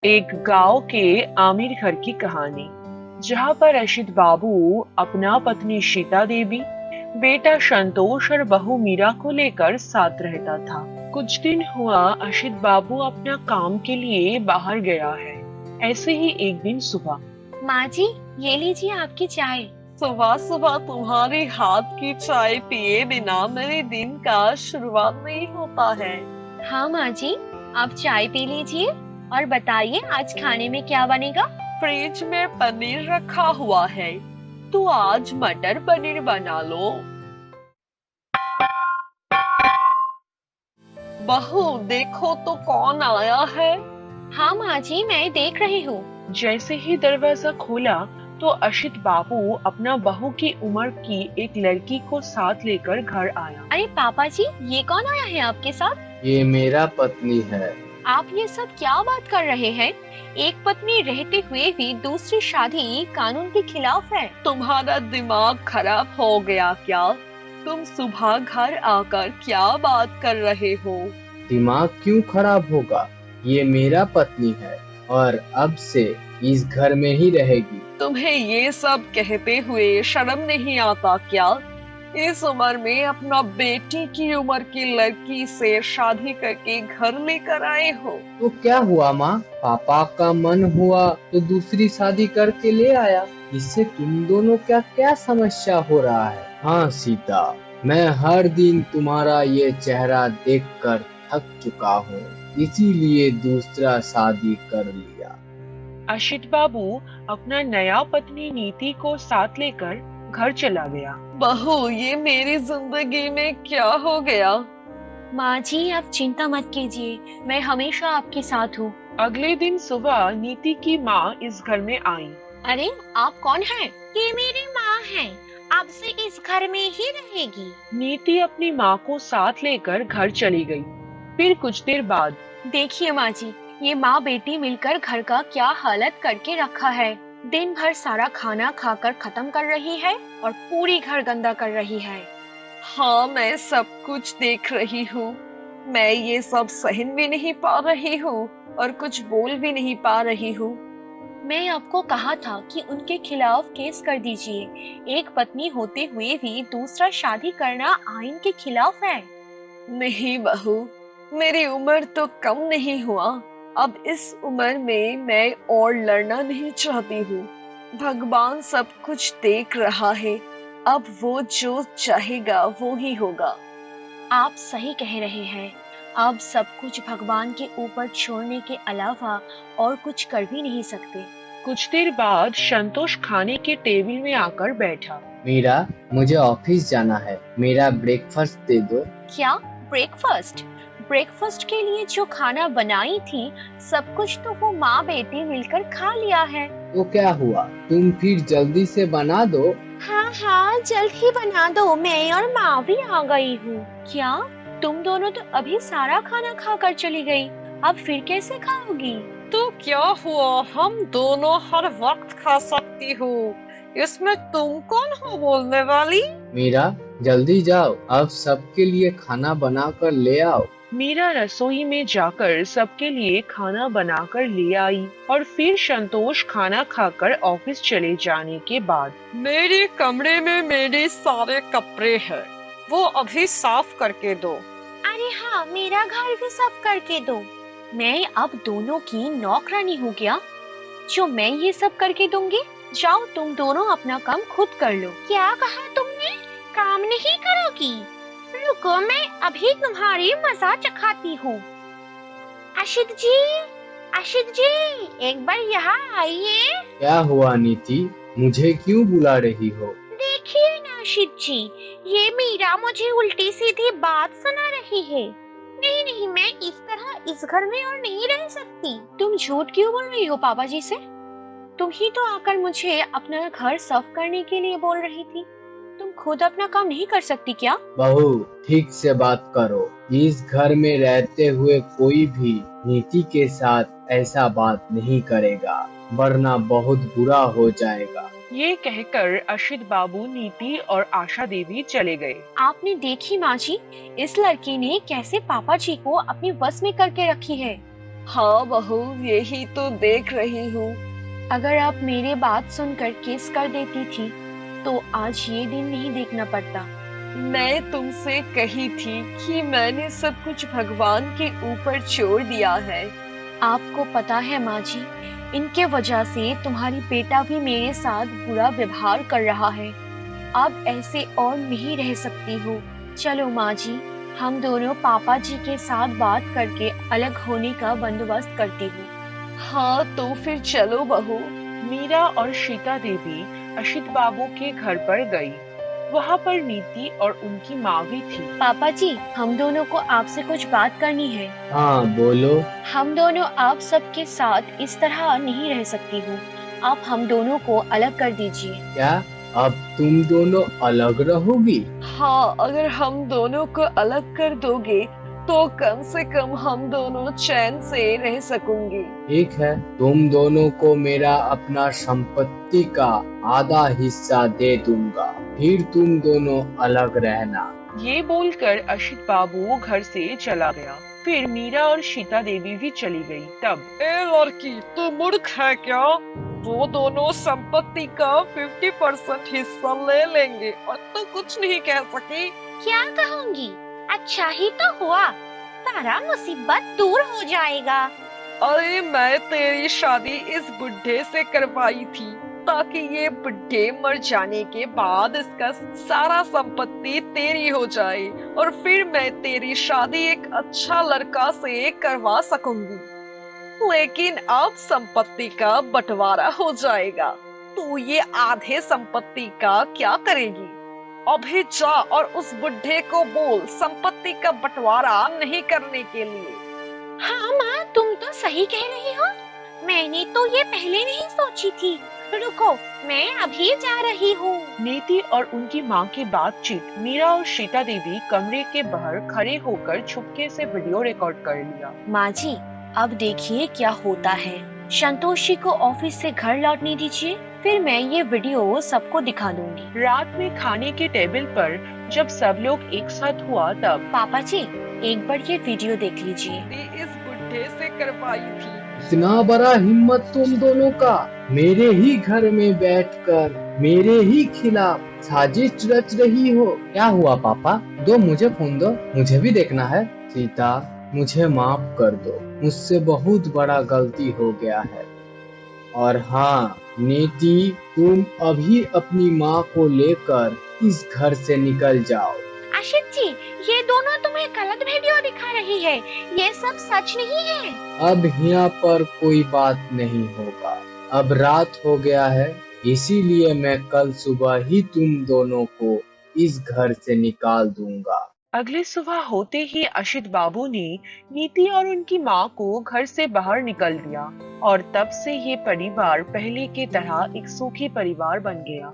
एक गांव के आमिर घर की कहानी, जहां पर अशित बाबू अपना पत्नी सीता देवी, बेटा संतोष और बहू मीरा को लेकर साथ रहता था। कुछ दिन हुआ अशित बाबू अपना काम के लिए बाहर गया है। ऐसे ही एक दिन सुबह। माँ जी, ये लीजिए आपकी चाय। सुबह सुबह तुम्हारे हाथ की चाय पिए बिना मेरे दिन का शुरुआत नहीं होता है। हाँ माँ जी, आप चाय पी लीजिए और बताइए आज खाने में क्या बनेगा। फ्रिज में पनीर रखा हुआ है, तो आज मटर पनीर बना लो। बहू देखो तो कौन आया है। हाँ माँ जी, मैं देख रही हूँ। जैसे ही दरवाजा खोला तो अशित बाबू अपना बहू की उम्र की एक लड़की को साथ लेकर घर आया। अरे पापा जी, ये कौन आया है आपके साथ? ये मेरा पत्नी है। आप ये सब क्या बात कर रहे हैं? एक पत्नी रहते हुए भी दूसरी शादी कानून के खिलाफ है। तुम्हारा दिमाग खराब हो गया क्या? तुम सुबह घर आकर क्या बात कर रहे हो? दिमाग क्यों खराब होगा? ये मेरा पत्नी है और अब से इस घर में ही रहेगी। तुम्हें ये सब कहते हुए शर्म नहीं आता क्या? इस उम्र में अपना बेटी की उम्र की लड़की से शादी करके घर लेकर आए हो। तो क्या हुआ माँ? पापा का मन हुआ तो दूसरी शादी करके ले आया। इससे तुम दोनों क्या क्या समस्या हो रहा है? हाँ सीता, मैं हर दिन तुम्हारा ये चेहरा देखकर थक चुका हूँ, इसीलिए दूसरा शादी कर लिया। अशित बाबू अपना नया पत्नी नीति को साथ लेकर घर चला गया। बहू, ये मेरी जिंदगी में क्या हो गया? माँ जी, आप चिंता मत कीजिए, मैं हमेशा आपके साथ हूँ। अगले दिन सुबह नीति की माँ इस घर में आई। अरे आप कौन हैं? ये मेरी माँ है, अब से इस घर में ही रहेगी। नीति अपनी माँ को साथ लेकर घर चली गई। फिर कुछ देर बाद देखिए माँ जी, ये माँ बेटी मिलकर घर का क्या हालत करके रखा है। दिन भर सारा खाना खाकर खत्म कर रही है और पूरी घर गंदा कर रही है। हाँ, मैं सब कुछ देख रही हूँ। मैं ये सब सहन भी नहीं पा रही हूँ और कुछ बोल भी नहीं पा रही हूँ। मैं आपको कहा था कि उनके खिलाफ केस कर दीजिए। एक पत्नी होते हुए भी दूसरा शादी करना आईन के खिलाफ है। नहीं बहू, मेरी उम्र तो कम नहीं हुआ। अब इस उम्र में मैं और लड़ना नहीं चाहती हूँ। भगवान सब कुछ देख रहा है, अब वो जो चाहेगा वो ही होगा। आप सही कह रहे हैं, अब सब कुछ भगवान के ऊपर छोड़ने के अलावा और कुछ कर भी नहीं सकते। कुछ देर बाद संतोष खाने के टेबल में आकर बैठा। मीरा, मुझे ऑफिस जाना है, मेरा ब्रेकफास्ट दे दो। क्या ब्रेकफास्ट? ब्रेकफास्ट के लिए जो खाना बनाई थी, सब कुछ तो वो माँ बेटी मिलकर खा लिया है। तो क्या हुआ? तुम फिर जल्दी से बना दो। हाँ हाँ, जल्द ही बना दो, मैं और माँ भी आ गई हूँ। क्या तुम दोनों तो अभी सारा खाना खाकर चली गई, अब फिर कैसे खाओगी? तो क्या हुआ, हम दोनों हर वक्त खा सकती हूँ। इसमें तुम कौन हो बोलने वाली? मीरा, जल्दी जाओ, अब सबके लिए खाना बनाकर ले आओ। मीरा रसोई में जाकर सबके लिए खाना बनाकर ले आई और फिर संतोष खाना खाकर ऑफिस चले जाने के बाद मेरे कमरे में मेरे सारे कपड़े हैं, वो अभी साफ करके दो। अरे हाँ, मेरा घर भी साफ करके दो। मैं अब दोनों की नौकरानी हूँ क्या, जो मैं ये सब करके दूंगी? जाओ तुम दोनों अपना काम खुद कर लो। क्या कहा तुमने? काम नहीं करोगी? रुको, मैं अभी तुम्हारी मजा चखाती हूँ। अशित जी, अशित जी, एक बार यहाँ आइए। क्या हुआ नीति, मुझे क्यों बुला रही हो? देखिए ना अशित जी, ये मीरा मुझे उल्टी सीधी बात सुना रही है। नहीं नहीं, मैं इस तरह इस घर में और नहीं रह सकती। तुम झूठ क्यों बोल रही हो पापा जी से? तुम ही तो आकर मुझे अपना घर साफ करने के लिए बोल रही थी। तुम खुद अपना काम नहीं कर सकती क्या? बहू, ठीक से बात करो। इस घर में रहते हुए कोई भी नीति के साथ ऐसा बात नहीं करेगा, वरना बहुत बुरा हो जाएगा। ये कहकर अशित बाबू नीति और आशा देवी चले गए। आपने देखी माँ जी, इस लड़की ने कैसे पापा जी को अपने बस में करके रखी है। हाँ बहू, यही तो देख रही हूँ। अगर आप मेरे बात सुनकर किस कर देती थी तो आज ये दिन नहीं देखना पड़ता। मैं तुमसे कही थी कि मैंने सब कुछ भगवान के ऊपर छोड़ दिया है। आपको पता है माँ जी, इनके वजह से तुम्हारी बेटा भी मेरे साथ बुरा व्यवहार कर रहा है। अब ऐसे और नहीं रह सकती हूँ। चलो माँ जी, हम दोनों पापा जी के साथ बात करके अलग होने का बंदोबस्त करती हूँ। हाँ तो फिर चलो बहू। मीरा और सीता देवी अशित बाबू के घर पर गई। वहां पर नीति और उनकी माँ भी थी। पापा जी, हम दोनों को आपसे कुछ बात करनी है। हाँ बोलो। हम दोनों आप सबके साथ इस तरह नहीं रह सकती हूँ। आप हम दोनों को अलग कर दीजिए। क्या अब तुम दोनों अलग रहोगी? हाँ, अगर हम दोनों को अलग कर दोगे तो कम से कम हम दोनों चैन से रह सकेंगे। ठीक है, तुम दोनों को मेरा अपना संपत्ति का आधा हिस्सा दे दूंगा, फिर तुम दोनों अलग रहना। ये बोलकर अशित बाबू घर से चला गया। फिर मीरा और सीता देवी भी चली गई। तब ए लड़की, तू मूर्ख है क्या? वो दोनों संपत्ति का 50% हिस्सा ले लेंगे और तू कुछ नहीं कह सकी। क्या कहूँगी? अच्छा ही तो हुआ, सारा मुसीबत दूर हो जाएगा। अरे मैं तेरी शादी इस बुढ़े से करवाई थी ताकि ये बुढ़े मर जाने के बाद इसका सारा संपत्ति तेरी हो जाए और फिर मैं तेरी शादी एक अच्छा लड़का से करवा सकूंगी। लेकिन अब संपत्ति का बंटवारा हो जाएगा। तू ये आधे संपत्ति का क्या करेगी? अभी जा और उस बुढ़े को बोल संपत्ति का बंटवारा नहीं करने के लिए। हाँ माँ, तुम तो सही कह रही हो। मैंने तो ये पहले नहीं सोची थी। रुको, मैं अभी जा रही हूँ। नीति और उनकी माँ की बातचीत मीरा और सीता देवी कमरे के बाहर खड़े होकर चुपके से वीडियो रिकॉर्ड कर लिया। माँ जी, अब देखिए क्या होता है। संतोषी को ऑफिस से घर लौटने दीजिए, फिर मैं ये वीडियो सबको दिखा दूंगी। रात में खाने के टेबल पर जब सब लोग एक साथ हुआ तब पापा जी, एक बार ये वीडियो देख लीजिए। इस बुढ़े से करवाई थी। इतना बड़ा हिम्मत तुम दोनों का, मेरे ही घर में बैठकर मेरे ही खिलाफ साजिश रच रही हो। क्या हुआ पापा? दो मुझे फोन दो, मुझे भी देखना है। सीता, मुझे माफ कर दो, मुझसे बहुत बड़ा गलती हो गया है। और हाँ नीति, तुम अभी अपनी माँ को लेकर इस घर से निकल जाओ। आशित जी, ये दोनों तुम्हें गलत वीडियो दिखा रही है। ये सब सच नहीं है। अब यहाँ पर कोई बात नहीं होगा। अब रात हो गया है, इसीलिए मैं कल सुबह ही तुम दोनों को इस घर से निकाल दूंगा। अगली सुबह होते ही अशित बाबू ने नीति और उनकी माँ को घर से बाहर निकल दिया और तब से ये परिवार पहले की तरह एक सुखी परिवार बन गया।